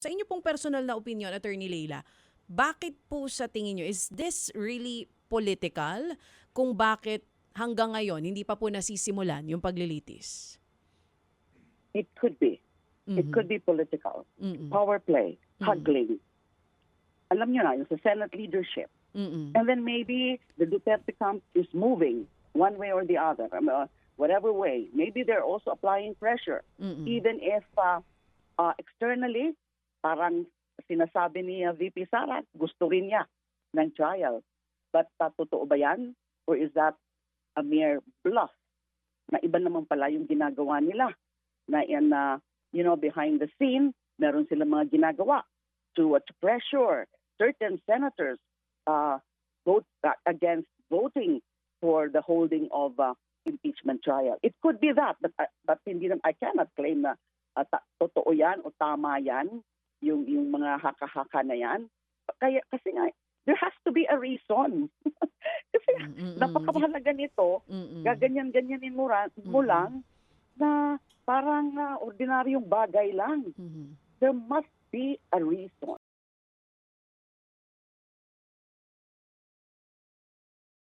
Sa inyo pong personal na opinion, Attorney Leila, bakit po sa tingin nyo, is this really political? Kung bakit hanggang ngayon, hindi pa po nasisimulan yung paglilitis? It could be. It Mhm. could be political. Mm-mm. Power play, haggling. Alam niyo na, yung sa Senate leadership. Mm-mm. And then maybe the Duterte camp is moving one way or the other, whatever way. Maybe they're also applying pressure. Mm-mm. Even if externally, parang sinasabi ni VP Sara, gusto rin niya ng trial. But totoo ba yan? Or is that a mere bluff? Na iba naman pala yung ginagawa nila. Na behind the scene, meron silang mga ginagawa to pressure certain senators vote against voting for the holding of impeachment trial. It could be that, but hindi I cannot claim na totoo yan o tama yan, yung mga haka-haka na yan. Kasi nga, there has to be a reason. Kasi napakahalaga nito, gaganyan-ganyanin mo lang na parang ordinaryong bagay lang. There must be a reason.